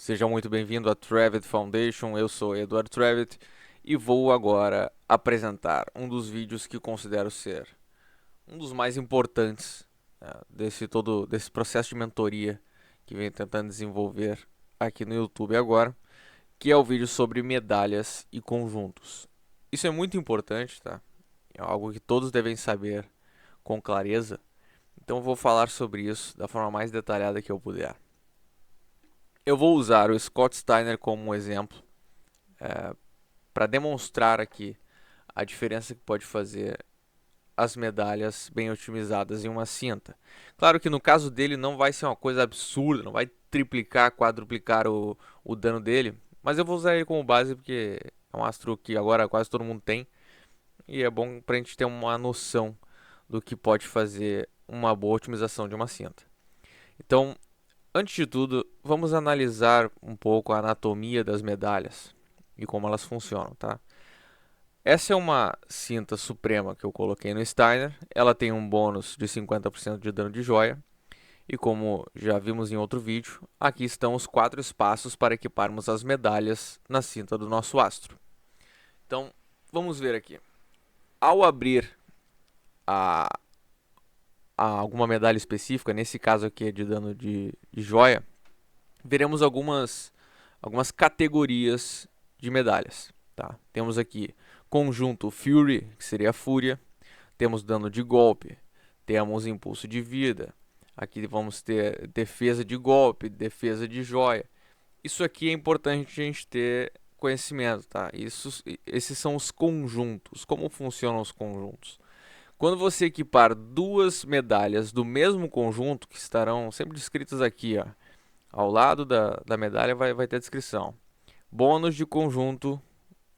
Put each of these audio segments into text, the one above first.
Seja muito bem-vindo à Trevet Foundation. Eu sou Eduardo Trevet e vou agora apresentar um dos vídeos que considero ser um dos mais importantes desse processo de mentoria que venho tentando desenvolver aqui no YouTube agora, que é o vídeo sobre medalhas e conjuntos. Isso é muito importante, tá? É algo que todos devem saber com clareza. Então eu vou falar sobre isso da forma mais detalhada que eu puder. Eu vou usar o Scott Steiner como um exemplo para demonstrar aqui a diferença que pode fazer as medalhas bem otimizadas em uma cinta. Claro que no caso dele não vai ser uma coisa absurda, não vai triplicar, quadruplicar o dano dele, mas eu vou usar ele como base porque é um astro que agora quase todo mundo tem e é bom para a gente ter uma noção do que pode fazer uma boa otimização de uma cinta. Então, antes de tudo, vamos analisar um pouco a anatomia das medalhas e como elas funcionam, tá? Essa é uma cinta suprema que eu coloquei no Steiner. Ela tem um bônus de 50% de dano de joia. E como já vimos em outro vídeo, aqui estão os 4 espaços para equiparmos as medalhas na cinta do nosso astro. Então, vamos ver aqui. Ao abrir a, a alguma medalha específica, nesse caso aqui é de dano de joia, veremos algumas categorias de medalhas. Tá? Temos aqui conjunto Fury, que seria a fúria. Temos dano de golpe. Temos impulso de vida. Aqui vamos ter defesa de golpe, defesa de joia. Isso aqui é importante a gente ter conhecimento, tá? Esses são os conjuntos. Como funcionam os conjuntos? Quando você equipar duas medalhas do mesmo conjunto, que estarão sempre descritas aqui, ó, ao lado da medalha vai ter a descrição. Bônus de conjunto,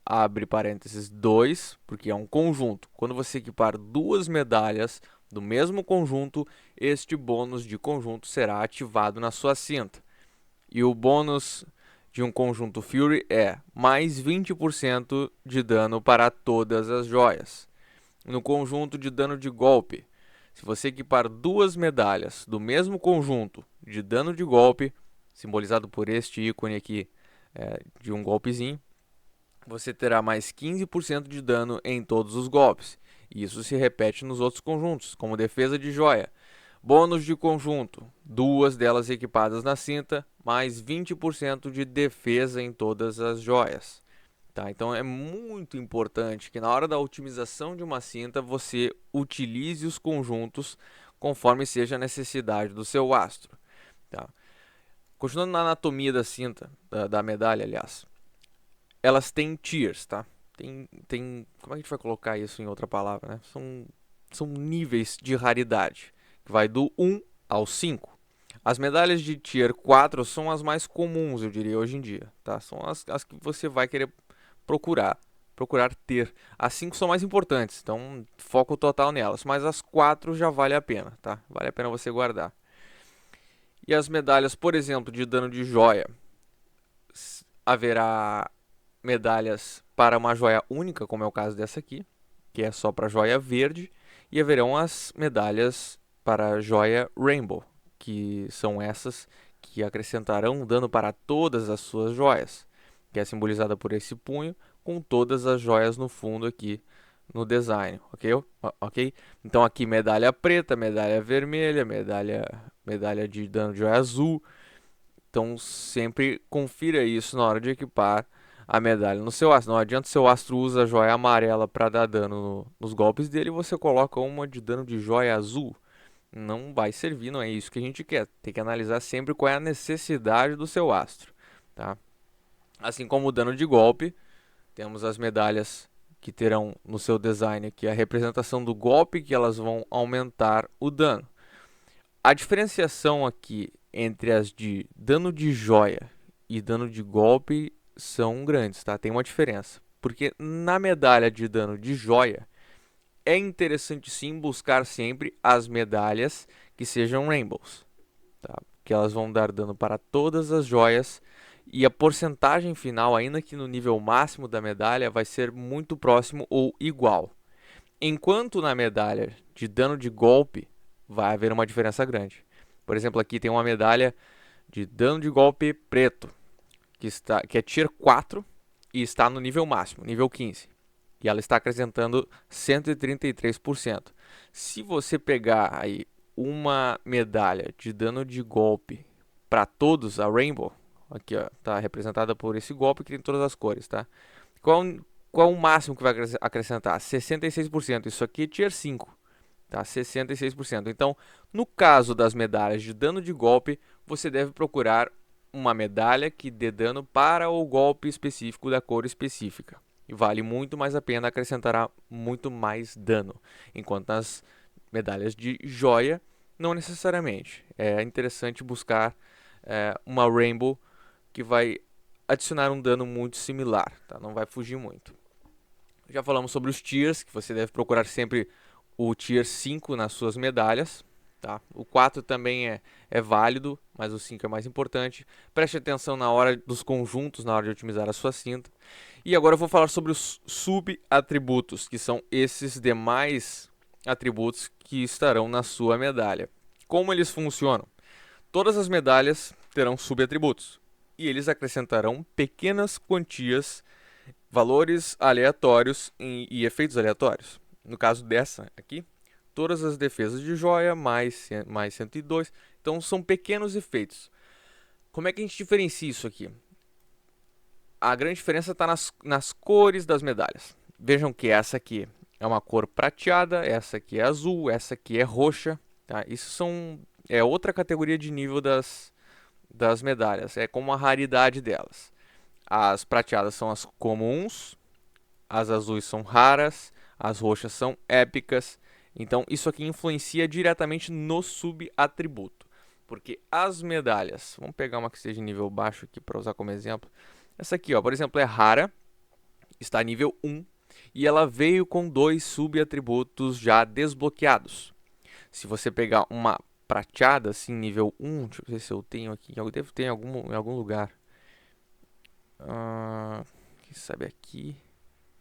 abre parênteses 2, porque é um conjunto. Quando você equipar duas medalhas do mesmo conjunto, este bônus de conjunto será ativado na sua cinta. E o bônus de um conjunto Fury é mais 20% de dano para todas as joias. No conjunto de dano de golpe, se você equipar duas medalhas do mesmo conjunto de dano de golpe, simbolizado por este ícone aqui de um golpezinho, você terá mais 15% de dano em todos os golpes. Isso se repete nos outros conjuntos, como defesa de joia. Bônus de conjunto, duas delas equipadas na cinta, mais 20% de defesa em todas as joias. Tá? Então é muito importante que na hora da otimização de uma cinta você utilize os conjuntos conforme seja a necessidade do seu astro. Tá? Continuando na anatomia da cinta, da medalha, aliás, elas têm tiers, tá? Como é que a gente vai colocar isso em outra palavra, né? São níveis de raridade, que vai do 1 ao 5. As medalhas de tier 4 são as mais comuns, eu diria, hoje em dia, tá? São as que você vai querer procurar ter. As 5 são mais importantes, então foco total nelas, mas as 4 já vale a pena, tá? Vale a pena você guardar. E as medalhas, por exemplo, de dano de joia, haverá medalhas para uma joia única, como é o caso dessa aqui, que é só para joia verde, e haverão as medalhas para joia Rainbow, que são essas que acrescentarão dano para todas as suas joias, que é simbolizada por esse punho, com todas as joias no fundo aqui no design, ok? Então aqui medalha preta, medalha vermelha, medalha de dano de joia azul. Então sempre confira isso na hora de equipar a medalha no seu astro. Não adianta seu astro usa a joia amarela para dar dano nos golpes dele e você coloca uma de dano de joia azul. Não vai servir, não é isso que a gente quer. Tem que analisar sempre qual é a necessidade do seu astro. Tá? Assim como o dano de golpe, temos as medalhas que terão no seu design aqui a representação do golpe que elas vão aumentar o dano. A diferenciação aqui entre as de dano de joia e dano de golpe são grandes, tá? Tem uma diferença. Porque na medalha de dano de joia, é interessante sim buscar sempre as medalhas que sejam rainbows, tá? Que elas vão dar dano para todas as joias e a porcentagem final, ainda que no nível máximo da medalha, vai ser muito próximo ou igual. Enquanto na medalha de dano de golpe, vai haver uma diferença grande. Por exemplo, aqui tem uma medalha de dano de golpe preto. que é Tier 4 e está no nível máximo, nível 15. E ela está acrescentando 133%. Se você pegar aí uma medalha de dano de golpe para todos, a Rainbow, aqui ó, tá representada por esse golpe que tem todas as cores, tá? Qual, qual o máximo que vai acrescentar? 66%. Isso aqui é Tier 5, tá? 66%. Então, no caso das medalhas de dano de golpe, você deve procurar uma medalha que dê dano para o golpe específico da cor específica. E vale muito mais a pena, acrescentará muito mais dano. Enquanto nas medalhas de joia, não necessariamente. É interessante buscar uma Rainbow que vai adicionar um dano muito similar, tá? Não vai fugir muito. Já falamos sobre os tiers, que você deve procurar sempre o tier 5 nas suas medalhas. Tá? O 4 também é válido, mas o 5 é mais importante. Preste atenção na hora dos conjuntos, na hora de otimizar a sua cinta. E agora eu vou falar sobre os sub-atributos, que são esses demais atributos que estarão na sua medalha. Como eles funcionam? Todas as medalhas terão sub-atributos e eles acrescentarão pequenas quantias, valores aleatórios e efeitos aleatórios. No caso dessa aqui, todas as defesas de joia, mais 102. Então são pequenos efeitos. Como é que a gente diferencia isso aqui? A grande diferença está nas cores das medalhas. Vejam que essa aqui é uma cor prateada, essa aqui é azul, essa aqui é roxa. Tá? Isso é outra categoria de nível das medalhas. É como a raridade delas. As prateadas são as comuns, as azuis são raras, as roxas são épicas. Então isso aqui influencia diretamente no subatributo. Porque as medalhas, vamos pegar uma que esteja em nível baixo aqui para usar como exemplo. Essa aqui, ó, por exemplo, é rara, está nível 1 e ela veio com 2 subatributos já desbloqueados. Se você pegar uma prateada, assim, nível 1, deixa eu ver se eu tenho aqui, eu devo ter em algum lugar. Quem sabe aqui?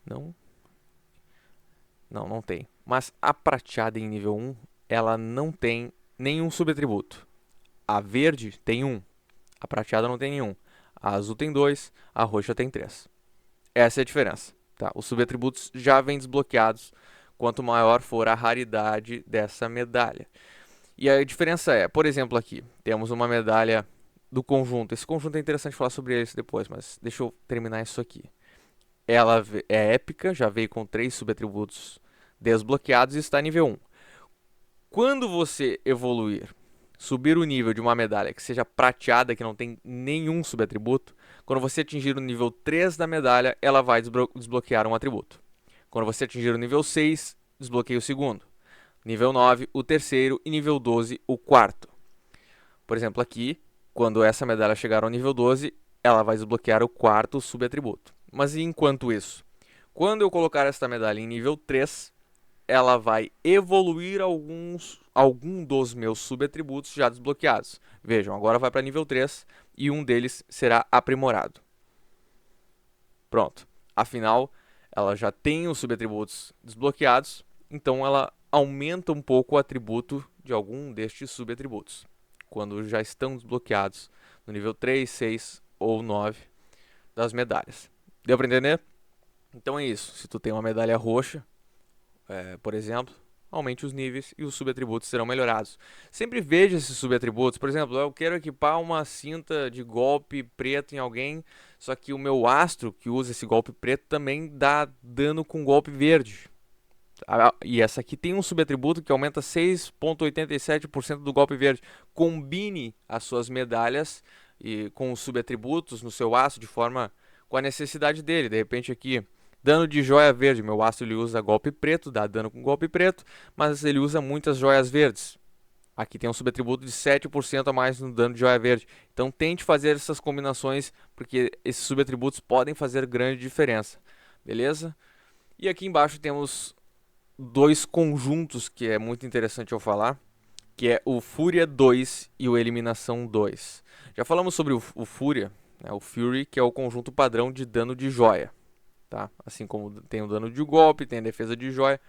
Não? Não tem. Mas a prateada em nível 1, ela não tem nenhum subatributo. A verde tem 1, a prateada não tem nenhum. A azul tem 2, a roxa tem 3. Essa é a diferença. Tá? Os subatributos já vêm desbloqueados quanto maior for a raridade dessa medalha. E a diferença é, por exemplo, aqui temos uma medalha do conjunto. Esse conjunto é interessante falar sobre isso depois, mas deixa eu terminar isso aqui. Ela é épica, já veio com 3 subatributos desbloqueados e está nível 1. Quando você evoluir, subir o nível de uma medalha que seja prateada, que não tem nenhum subatributo, quando você atingir o nível 3 da medalha, ela vai desbloquear um atributo. Quando você atingir o nível 6, desbloqueia o segundo. Nível 9, o terceiro. E nível 12, o quarto. Por exemplo, aqui, quando essa medalha chegar ao nível 12, ela vai desbloquear o quarto subatributo. Mas enquanto isso, quando eu colocar esta medalha em nível 3, ela vai evoluir algum dos meus subatributos já desbloqueados. Vejam, agora vai para nível 3 e um deles será aprimorado. Pronto. Afinal, ela já tem os subatributos desbloqueados, então ela aumenta um pouco o atributo de algum destes subatributos, quando já estão desbloqueados no nível 3, 6 ou 9 das medalhas. Deu para entender? Então é isso. Se tu tem uma medalha roxa, por exemplo, aumente os níveis e os subatributos serão melhorados. Sempre veja esses subatributos. Por exemplo, eu quero equipar uma cinta de golpe preto em alguém, só que o meu astro que usa esse golpe preto também dá dano com golpe verde. E essa aqui tem um subatributo que aumenta 6,87% do golpe verde. Combine as suas medalhas com os subatributos no seu astro de forma com a necessidade dele. De repente aqui, dano de joia verde. Meu astro ele usa golpe preto, dá dano com golpe preto, mas ele usa muitas joias verdes. Aqui tem um subatributo de 7% a mais no dano de joia verde. Então tente fazer essas combinações, porque esses subatributos podem fazer grande diferença. Beleza? E aqui embaixo temos 2 conjuntos que é muito interessante eu falar, que é o Fúria 2 e o Eliminação 2. Já falamos sobre o Fúria, né, o Fury, que é o conjunto padrão de dano de joia. Tá? Assim como tem o dano de golpe, tem a defesa de joia.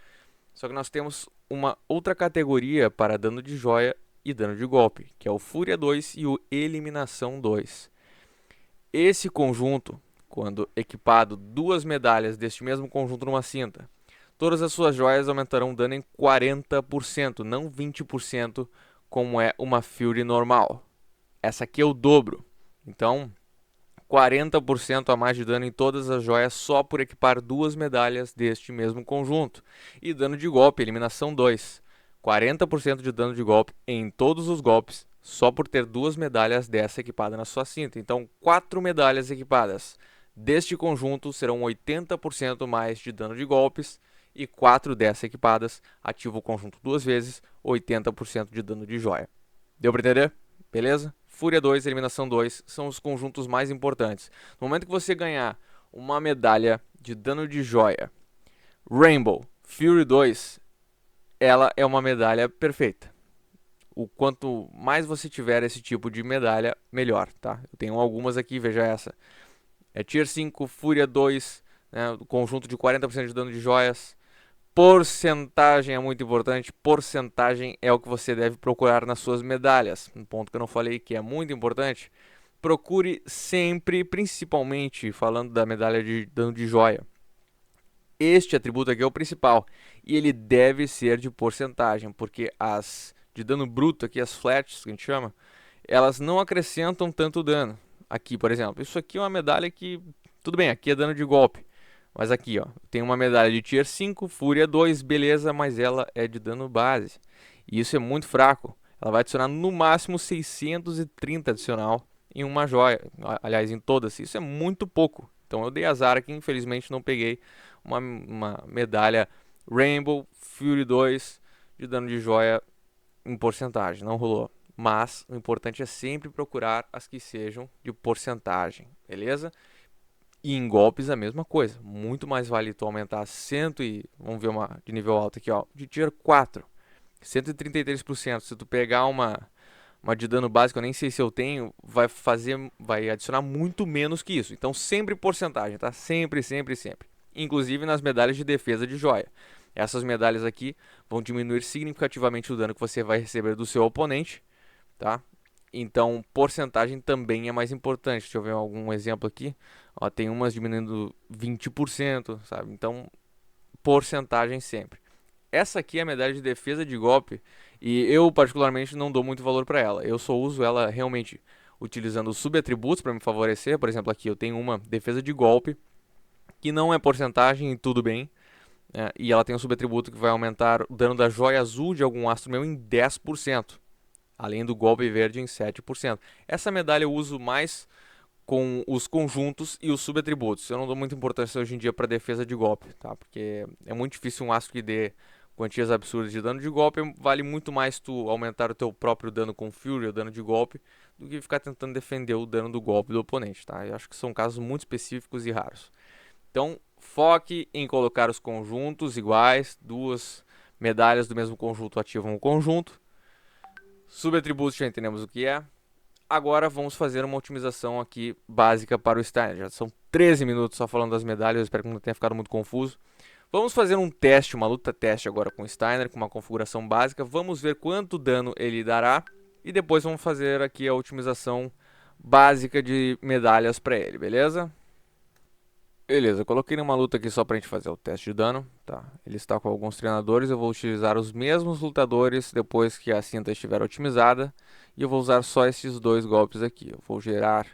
Só que nós temos uma outra categoria para dano de joia e dano de golpe, que é o Fúria 2 e o Eliminação 2. Esse conjunto, quando equipado 2 medalhas deste mesmo conjunto numa cinta, todas as suas joias aumentarão o dano em 40%, não 20%, como é uma Fury normal. Essa aqui é o dobro. Então, 40% a mais de dano em todas as joias só por equipar 2 medalhas deste mesmo conjunto. E dano de golpe, eliminação 2. 40% de dano de golpe em todos os golpes só por ter 2 medalhas dessa equipada na sua cinta. Então, 4 medalhas equipadas deste conjunto serão 80% mais de dano de golpes. E 4 dessas equipadas ativa o conjunto 2 vezes, 80% de dano de joia. Deu para entender? Beleza? Fúria 2, Eliminação 2 são os conjuntos mais importantes. No momento que você ganhar uma medalha de dano de joia, Rainbow, Fury 2, ela é uma medalha perfeita. O quanto mais você tiver esse tipo de medalha, melhor, tá? Eu tenho algumas aqui, veja essa. É Tier 5, Fúria 2, né, conjunto de 40% de dano de joias. Porcentagem é muito importante. Porcentagem é o que você deve procurar nas suas medalhas. Um ponto que eu não falei que é muito importante. Procure sempre, principalmente falando da medalha de dano de joia. Este atributo aqui é o principal. E ele deve ser de porcentagem. Porque as de dano bruto, aqui as flats, que a gente chama, elas não acrescentam tanto dano. Aqui, por exemplo. Isso aqui é uma medalha que, tudo bem, aqui é dano de golpe. Mas aqui, ó, tem uma medalha de Tier 5, Fúria 2, beleza, mas ela é de dano base. E isso é muito fraco. Ela vai adicionar no máximo 630 adicional em uma joia. Aliás, em todas. Isso é muito pouco. Então eu dei azar aqui, infelizmente não peguei uma medalha Rainbow Fury 2 de dano de joia em porcentagem. Não rolou. Mas o importante é sempre procurar as que sejam de porcentagem, beleza? E em golpes a mesma coisa. Muito mais vale tu aumentar 100 e... Vamos ver uma de nível alto aqui, ó. De tier 4. 133%. Se tu pegar uma de dano básico, eu nem sei se eu tenho, vai adicionar muito menos que isso. Então sempre porcentagem, tá? Sempre, sempre, sempre. Inclusive nas medalhas de defesa de joia. Essas medalhas aqui vão diminuir significativamente o dano que você vai receber do seu oponente, tá? Então, porcentagem também é mais importante. Deixa eu ver algum exemplo aqui. Ó, tem umas diminuindo 20%, sabe? Então, porcentagem sempre. Essa aqui é a medalha de defesa de golpe e eu particularmente não dou muito valor para ela. Eu só uso ela realmente utilizando os subatributos para me favorecer. Por exemplo, aqui eu tenho uma defesa de golpe que não é porcentagem e tudo bem. E ela tem um subatributo que vai aumentar o dano da joia azul de algum astro meu em 10%. Além do golpe verde em 7%. Essa medalha eu uso mais com os conjuntos e os subatributos. Eu não dou muita importância hoje em dia para defesa de golpe, tá? Porque é muito difícil um astro que dê quantias absurdas de dano de golpe. Vale muito mais tu aumentar o teu próprio dano com Fury, o dano de golpe, do que ficar tentando defender o dano do golpe do oponente, tá? Eu acho que são casos muito específicos e raros. Então, foque em colocar os conjuntos iguais. 2 medalhas do mesmo conjunto ativam o conjunto. Subatributos já entendemos o que é. Agora vamos fazer uma otimização aqui básica para o Steiner. Já são 13 minutos só falando das medalhas, eu espero que não tenha ficado muito confuso. Vamos fazer um teste, uma luta teste agora com o Steiner, com uma configuração básica. Vamos ver quanto dano ele dará e depois vamos fazer aqui a otimização básica de medalhas para ele, beleza? Beleza, eu coloquei numa luta aqui só pra gente fazer o teste de dano, tá? Ele está com alguns treinadores, eu vou utilizar os mesmos lutadores depois que a cinta estiver otimizada. E eu vou usar só esses 2 golpes aqui. Eu vou gerar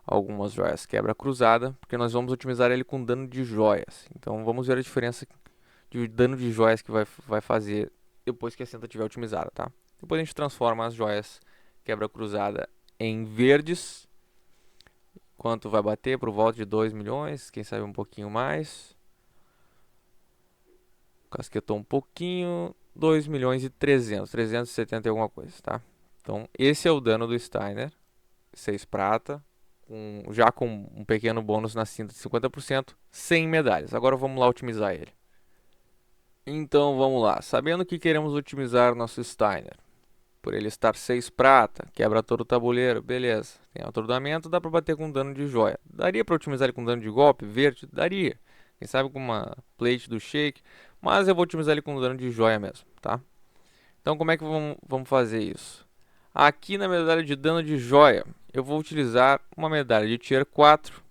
algumas joias quebra cruzada, porque nós vamos otimizar ele com dano de joias. Então vamos ver a diferença de dano de joias que vai fazer depois que a cinta estiver otimizada, tá? Depois a gente transforma as joias quebra cruzada em verdes. Quanto vai bater? Por volta de 2 milhões, quem sabe um pouquinho mais. Casquetou um pouquinho, 2 milhões e 300, 370 e alguma coisa, tá? Então, esse é o dano do Steiner, 6 prata, já com um pequeno bônus na cinta de 50%, 100 medalhas. Agora vamos lá otimizar ele. Então, vamos lá. Sabendo que queremos otimizar nosso Steiner, por ele estar 6 prata, quebra todo o tabuleiro, beleza. Tem atordoamento, dá pra bater com dano de joia. Daria pra otimizar ele com dano de golpe verde? Daria. Quem sabe com uma plate do shake, mas eu vou otimizar ele com dano de joia mesmo, tá? Então como é que vamos fazer isso? Aqui na medalha de dano de joia, eu vou utilizar uma medalha de Tier 4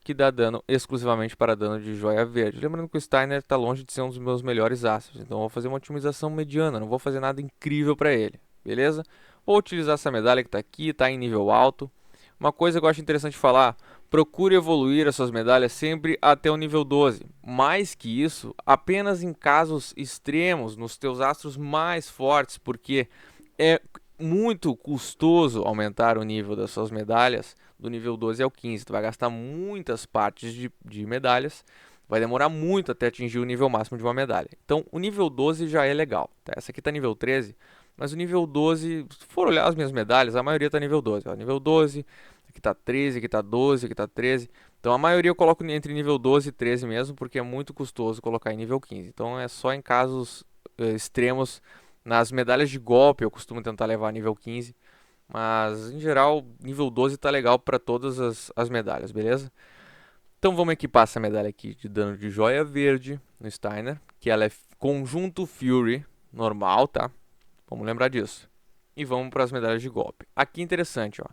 que dá dano exclusivamente para dano de joia verde. Lembrando que o Steiner está longe de ser um dos meus melhores astros, então eu vou fazer uma otimização mediana, não vou fazer nada incrível para ele, beleza? Vou utilizar essa medalha que está aqui, está em nível alto. Uma coisa que eu acho interessante falar, procure evoluir as suas medalhas sempre até o nível 12. Mais que isso, apenas em casos extremos, nos teus astros mais fortes, porque é muito custoso aumentar o nível das suas medalhas do nível 12 ao 15. Tu vai gastar muitas partes de medalhas, vai demorar muito até atingir o nível máximo de uma medalha. Então, o nível 12 já é legal. Tá? Essa aqui está nível 13, mas o nível 12, se for olhar as minhas medalhas, a maioria está nível 12. Ó, nível 12, aqui está 13, aqui está 12, aqui está 13. Então, a maioria eu coloco entre nível 12 e 13 mesmo, porque é muito custoso colocar em nível 15. Então, é só em casos extremos. Nas medalhas de golpe eu costumo tentar levar a nível 15, mas em geral nível 12 tá legal para todas as medalhas, beleza? Então vamos equipar essa medalha aqui de dano de joia verde no Steiner, que ela é conjunto Fury normal, tá? Vamos lembrar disso. E vamos para as medalhas de golpe. Aqui interessante, ó.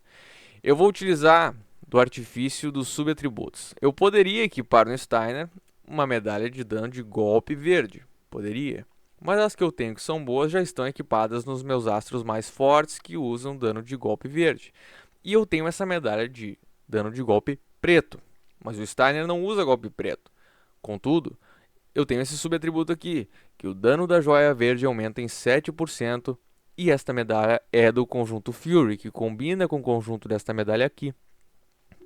Eu vou utilizar do artifício dos subatributos. Eu poderia equipar no Steiner uma medalha de dano de golpe verde. Poderia. Mas as que eu tenho que são boas já estão equipadas nos meus astros mais fortes que usam dano de golpe verde. E eu tenho essa medalha de dano de golpe preto. Mas o Steiner não usa golpe preto. Contudo, eu tenho esse subatributo aqui, que o dano da joia verde aumenta em 7%. E esta medalha é do conjunto Fury, que combina com o conjunto desta medalha aqui.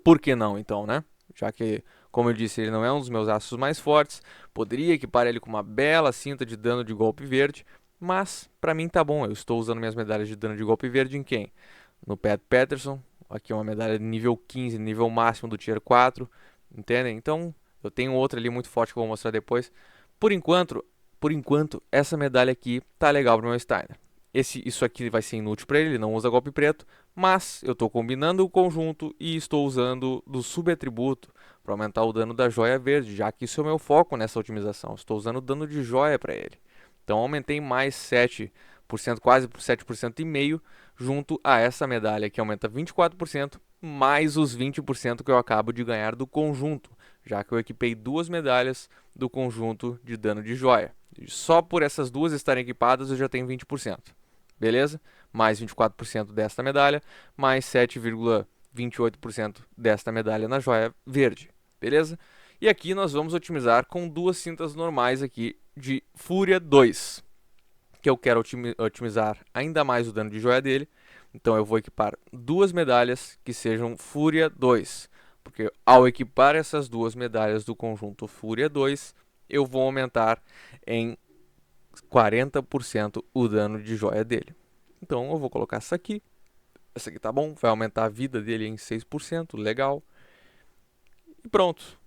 Por que não, então, né? Já que, como eu disse, ele não é um dos meus astros mais fortes, poderia equipar ele com uma bela cinta de dano de golpe verde, mas para mim tá bom, eu estou usando minhas medalhas de dano de golpe verde em quem? No Pat Patterson, aqui uma medalha de nível 15, nível máximo do Tier 4, entendem? Então, eu tenho outra ali muito forte que eu vou mostrar depois. Por enquanto, essa medalha aqui tá legal pro meu Steiner. Isso aqui vai ser inútil para ele, ele não usa golpe preto, mas eu estou combinando o conjunto e estou usando do subatributo para aumentar o dano da joia verde, já que isso é o meu foco nessa otimização. Estou usando o dano de joia para ele. Então aumentei mais 7%, quase 7,5% junto a essa medalha que aumenta 24%, mais os 20% que eu acabo de ganhar do conjunto, já que eu equipei duas medalhas do conjunto de dano de joia. Só por essas duas estarem equipadas eu já tenho 20%. Beleza? Mais 24% desta medalha, mais 7,28% desta medalha na joia verde. Beleza? E aqui nós vamos otimizar com duas cintas normais aqui de Fúria 2, que eu quero otimizar ainda mais o dano de joia dele. Então eu vou equipar duas medalhas que sejam Fúria 2, porque ao equipar essas duas medalhas do conjunto Fúria 2, eu vou aumentar em 40% o dano de joia dele. Então eu vou colocar essa aqui. Essa aqui tá bom, vai aumentar a vida dele em 6%, legal. E pronto.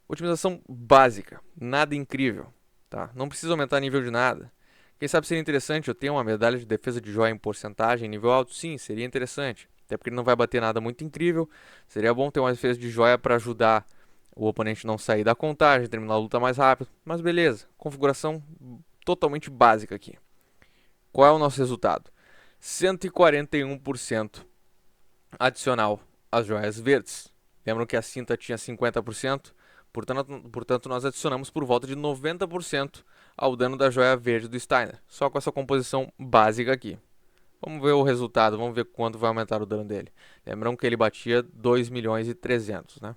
Otimização básica, nada incrível, tá? Não precisa aumentar nível de nada. Quem sabe seria interessante eu ter uma medalha de defesa de joia em porcentagem, nível alto? Sim, seria interessante. Até porque ele não vai bater nada muito incrível. Seria bom ter uma defesa de joia para ajudar o oponente não sair da contagem, terminar a luta mais rápido. Mas beleza, configuração totalmente básica aqui. Qual é o nosso resultado? 141% adicional às joias verdes. Lembram que a cinta tinha 50%? Portanto, nós adicionamos por volta de 90% ao dano da joia verde do Steiner. Só com essa composição básica aqui. Vamos ver o resultado, vamos ver quanto vai aumentar o dano dele. Lembram que ele batia 2.300.000, né?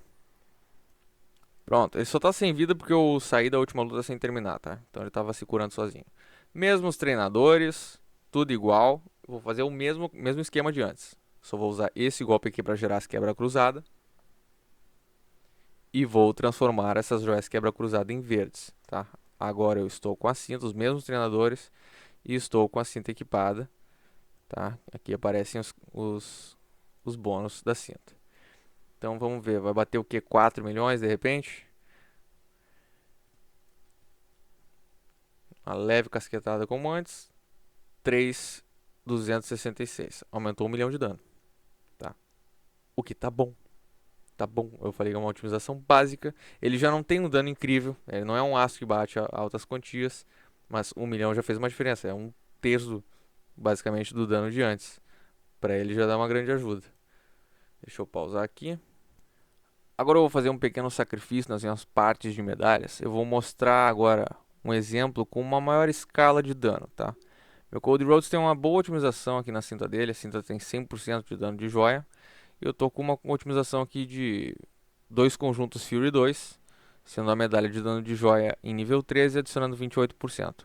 Pronto, ele só tá sem vida porque eu saí da última luta sem terminar, tá? Então ele tava se curando sozinho. Mesmos treinadores, tudo igual. Vou fazer o mesmo esquema de antes. Só vou usar esse golpe aqui para gerar as quebra cruzada. E vou transformar essas joias quebra cruzada em verdes, tá? Agora eu estou com a cinta, os mesmos treinadores. E estou com a cinta equipada, tá? Aqui aparecem os bônus da cinta. Então vamos ver, vai bater o que? 4 milhões de repente? Uma leve casquetada como antes. 3.266. Aumentou 1 milhão de dano, tá? O que tá bom. Tá bom, eu falei que é uma otimização básica. Ele já não tem um dano incrível. Ele não é um aço que bate a altas quantias. Mas 1 milhão já fez uma diferença. É um terço, basicamente, do dano de antes. Pra ele já dá uma grande ajuda. Deixa eu pausar aqui. Agora eu vou fazer um pequeno sacrifício nas minhas partes de medalhas. Eu vou mostrar agora um exemplo com uma maior escala de dano, tá? Meu Cody Rhodes tem uma boa otimização aqui na cinta dele. A cinta tem 100% de dano de joia. E eu tô com uma otimização aqui de 2 conjuntos Fury 2, sendo a medalha de dano de joia em nível 13 adicionando 28%.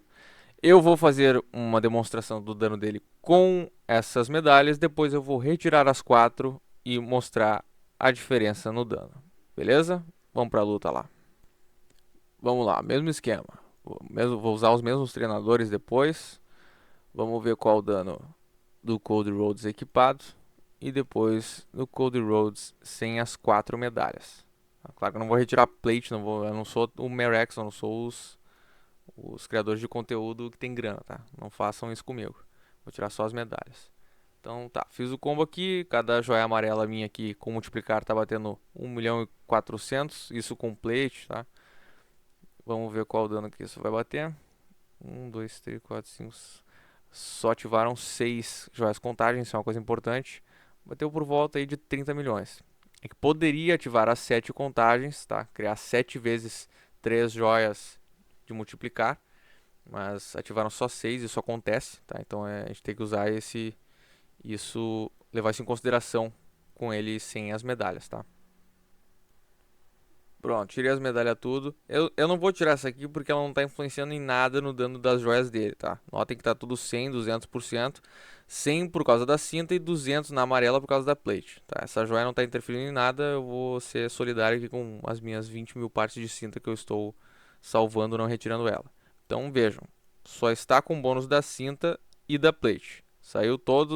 Eu vou fazer uma demonstração do dano dele com essas medalhas. Depois eu vou retirar as 4 e mostrar a diferença no dano. Beleza? Vamos pra luta lá. Vamos lá, mesmo esquema. Vou usar os mesmos treinadores depois. Vamos ver qual o dano do Cody Rhodes equipado. E depois do Cody Rhodes sem as 4 medalhas. Claro que eu não vou retirar plate, eu não sou o Merex, eu não sou os criadores de conteúdo que tem grana, tá? Não façam isso comigo. Vou tirar só as medalhas. Então tá, fiz o combo aqui, cada joia amarela minha aqui com multiplicar tá batendo 1.400.000, isso com plate, tá? Vamos ver qual dano que isso vai bater. 1, 2, 3, 4, 5... Só ativaram 6 joias contagem, isso é uma coisa importante. Bateu por volta aí de 30 milhões. É que poderia ativar as 7 contagens, tá? Criar 7 vezes 3 joias de multiplicar. Mas ativaram só 6, isso acontece, tá? Então a gente tem que usar levar isso em consideração com ele sem as medalhas, tá? Pronto, tirei as medalhas tudo. Eu não vou tirar essa aqui porque ela não está influenciando em nada no dano das joias dele, tá? Notem que tá tudo 100, 200%. 100 por causa da cinta e 200 na amarela por causa da plate, tá? Essa joia não está interferindo em nada, eu vou ser solidário aqui com as minhas 20 mil partes de cinta que eu estou salvando, não retirando ela. Então vejam, só está com bônus da cinta e da plate. Saiu toda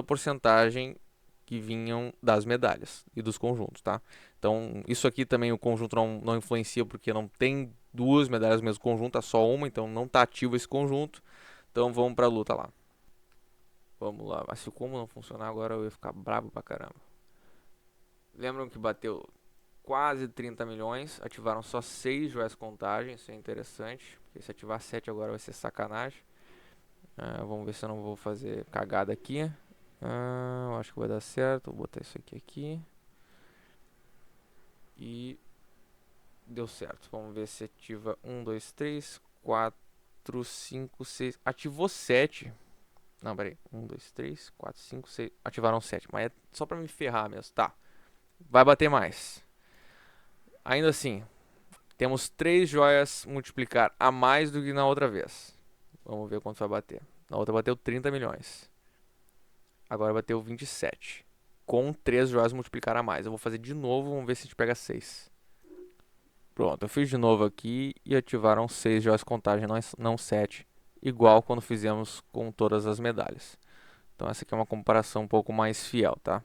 a porcentagem que vinham das medalhas e dos conjuntos, tá? Então, isso aqui também o conjunto não influencia porque não tem 2 medalhas no mesmo conjunto, é só uma, então não está ativo esse conjunto. Então, vamos pra luta lá. Vamos lá, mas se o combo não funcionar agora eu ia ficar bravo pra caramba. Lembram que bateu quase 30 milhões, ativaram só 6 joias contagem, isso é interessante, porque se ativar 7 agora vai ser sacanagem. Vamos ver se eu não vou fazer cagada aqui. Eu acho que vai dar certo. Vou botar isso aqui. E deu certo. Vamos ver se ativa 1, 2, 3, 4, 5, 6. Ativou 7. Não, peraí. 1, 2, 3, 4, 5, 6. Ativaram 7. Mas é só pra me ferrar mesmo. Tá. Vai bater mais. Ainda assim, temos 3 joias multiplicar a mais do que na outra vez. Vamos ver quanto vai bater. Na outra bateu 30 milhões. Agora bateu 27. Com 3 joias multiplicar a mais. Eu vou fazer de novo, vamos ver se a gente pega 6. Pronto, eu fiz de novo aqui e ativaram 6 joias contagem, não 7. Igual quando fizemos com todas as medalhas. Então essa aqui é uma comparação um pouco mais fiel, tá?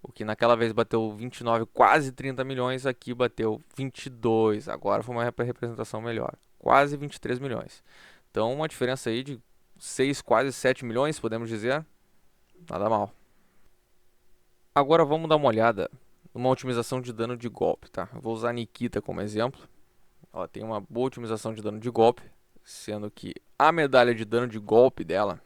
O que naquela vez bateu 29, quase 30 milhões, aqui bateu 22. Agora foi uma representação melhor. Quase 23 milhões. Então uma diferença aí de 6, quase 7 milhões, podemos dizer. Nada mal. Agora vamos dar uma olhada numa otimização de dano de golpe, tá? Eu vou usar a Nikita como exemplo. Ela tem uma boa otimização de dano de golpe, sendo que a medalha de dano de golpe dela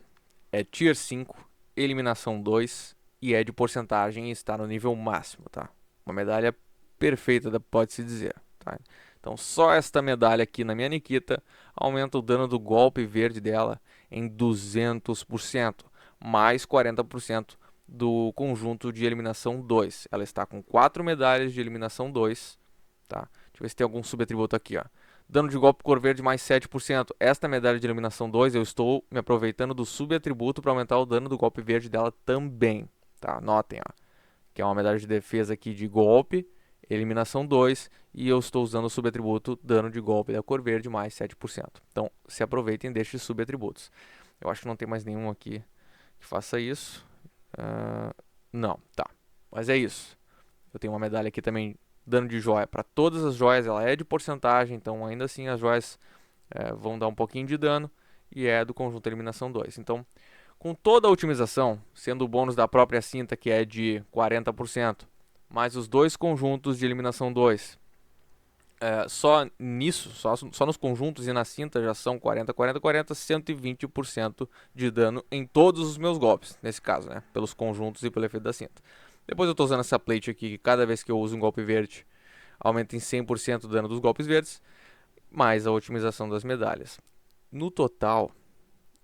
é Tier 5, Eliminação 2 e é de porcentagem e está no nível máximo, tá? Uma medalha perfeita, pode-se dizer, tá? Então só esta medalha aqui na minha Nikita aumenta o dano do golpe verde dela em 200%, mais 40% do conjunto de eliminação 2. Ela está com 4 medalhas de eliminação 2, tá? Deixa eu ver se tem algum subatributo aqui, ó. Dano de golpe cor verde mais 7%. Esta medalha de eliminação 2, eu estou me aproveitando do subatributo para aumentar o dano do golpe verde dela também, tá? Notem, ó, que é uma medalha de defesa aqui de golpe, eliminação 2, e eu estou usando o subatributo dano de golpe da cor verde mais 7%. Então, se aproveitem destes subatributos. Eu acho que não tem mais nenhum aqui que faça isso. Não, tá. Mas é isso. Eu tenho uma medalha aqui também, dano de joia. Para todas as joias ela é de porcentagem, então ainda assim as joias vão dar um pouquinho de dano. E é do conjunto eliminação 2. Então, com toda a otimização, sendo o bônus da própria cinta que é de 40%, mais os 2 conjuntos de eliminação 2, só nisso, só nos conjuntos e na cinta já são 40, 40, 40, 120% de dano em todos os meus golpes, nesse caso, né? Pelos conjuntos e pelo efeito da cinta. Depois eu tô usando essa plate aqui, que cada vez que eu uso um golpe verde, aumenta em 100% o dano dos golpes verdes, mais a otimização das medalhas. No total,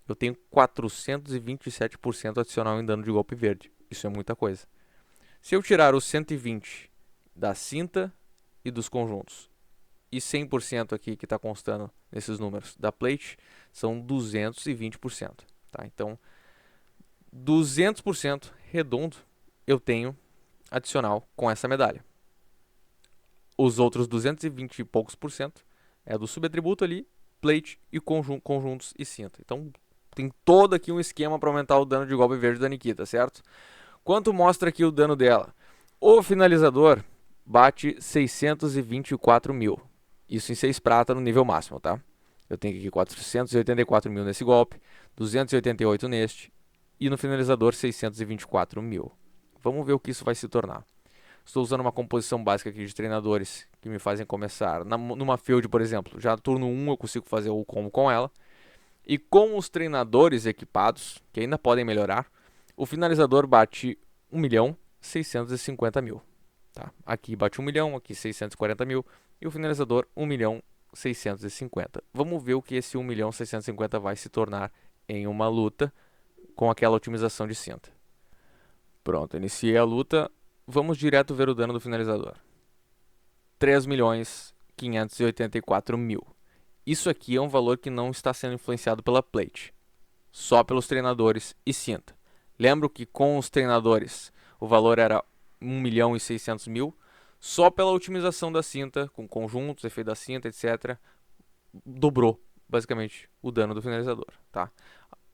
eu tenho 427% adicional em dano de golpe verde. Isso é muita coisa. Se eu tirar os 120 da cinta e dos conjuntos, e 100% aqui que está constando nesses números da plate, são 220%. Tá? Então, 200% redondo eu tenho adicional com essa medalha. Os outros 220 e poucos por cento é do subatributo ali, plate e conjuntos e cinta. Então, tem todo aqui um esquema para aumentar o dano de golpe verde da Nikita, certo? Quanto mostra aqui o dano dela? O finalizador bate 624 mil. Isso em 6 prata no nível máximo, tá? Eu tenho aqui 484 mil nesse golpe, 288 neste, e no finalizador 624 mil. Vamos ver o que isso vai se tornar. Estou usando uma composição básica aqui de treinadores que me fazem começar. Numa field, por exemplo, já no turno 1 eu consigo fazer o combo com ela. E com os treinadores equipados, que ainda podem melhorar, o finalizador bate 1.650.000. Tá? Aqui bate 1 milhão, aqui 640 mil. E o finalizador 1.650.000. Vamos ver o que esse 1.650.000 vai se tornar em uma luta com aquela otimização de cinta. Pronto, iniciei a luta. Vamos direto ver o dano do finalizador. 3.584.000. Isso aqui é um valor que não está sendo influenciado pela plate, só pelos treinadores e cinta. Lembro que com os treinadores o valor era 1.600.000, só pela otimização da cinta, com conjuntos, efeito da cinta, etc., dobrou basicamente o dano do finalizador. Tá?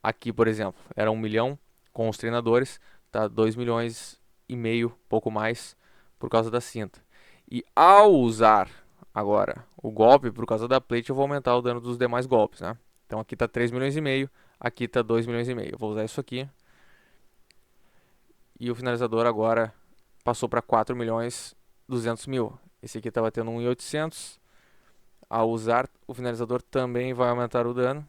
Aqui, por exemplo, era 1 milhão com os treinadores, tá? 2 milhões e meio, pouco mais, por causa da cinta. E ao usar agora o golpe, por causa da plate, eu vou aumentar o dano dos demais golpes, né? Então aqui está 3 milhões e meio, aqui está 2 milhões e meio. Eu vou usar isso aqui. E o finalizador agora passou para 4 milhões 200 mil. Esse aqui está batendo 1.800. Ao usar, o finalizador também vai aumentar o dano.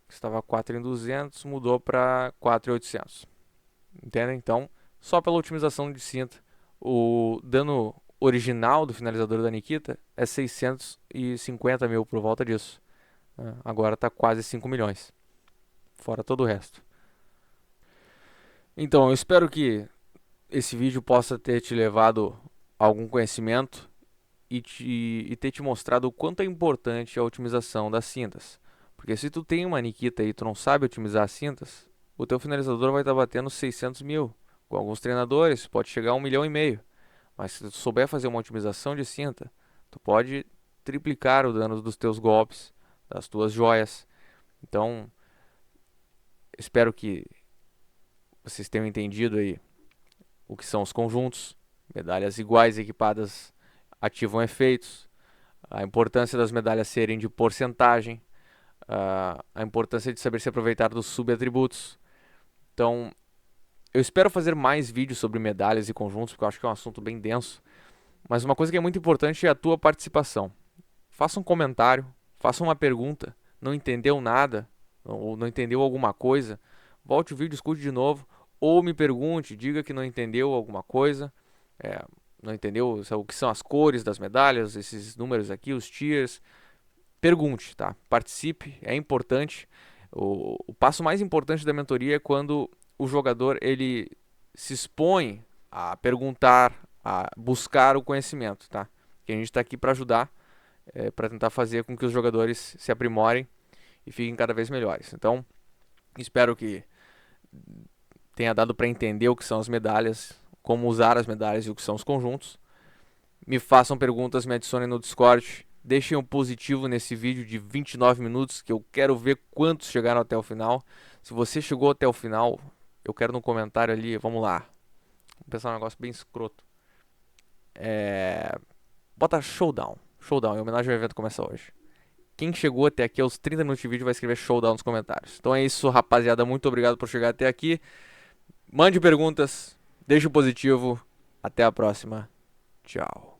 Estava 4 em 200, mudou para 4.800. Entendem? Então, só pela otimização de cinta, o dano original do finalizador da Nikita é 650 mil por volta disso. Agora está quase 5 milhões. Fora todo o resto. Então, eu espero que esse vídeo possa ter te levado a algum conhecimento e ter te mostrado o quanto é importante a otimização das cintas. Porque se tu tem uma Nikita e tu não sabe otimizar as cintas, o teu finalizador vai estar batendo 600 mil. Com alguns treinadores pode chegar a 1,5 milhão. Mas se tu souber fazer uma otimização de cinta, tu pode triplicar o dano dos teus golpes, das tuas joias. Então, espero que vocês tenham entendido aí o que são os conjuntos. Medalhas iguais equipadas ativam efeitos. A importância das medalhas serem de porcentagem. A importância de saber se aproveitar dos subatributos. Então, eu espero fazer mais vídeos sobre medalhas e conjuntos, porque eu acho que é um assunto bem denso. Mas uma coisa que é muito importante é a tua participação. Faça um comentário, faça uma pergunta. Não entendeu nada, ou não entendeu alguma coisa, volte o vídeo, escute de novo, ou me pergunte, diga que não entendeu alguma coisa, não entendeu o que são as cores das medalhas, esses números aqui, os tiers. Pergunte, tá? Participe, é importante. O passo mais importante da mentoria é quando o jogador ele se expõe a perguntar, a buscar o conhecimento, tá? Que a gente está aqui para ajudar, para tentar fazer com que os jogadores se aprimorem e fiquem cada vez melhores. Então, espero que tenha dado para entender o que são as medalhas, como usar as medalhas e o que são os conjuntos. Me façam perguntas, me adicionem no Discord. Deixem um positivo nesse vídeo de 29 minutos, que eu quero ver quantos chegaram até o final. Se você chegou até o final, eu quero no comentário ali, vamos lá. Vou pensar um negócio bem escroto. Bota showdown. Showdown, em homenagem ao evento que começa hoje. Quem chegou até aqui aos 30 minutos de vídeo vai escrever showdown nos comentários. Então é isso, rapaziada. Muito obrigado por chegar até aqui. Mande perguntas, deixe um positivo. Até a próxima. Tchau.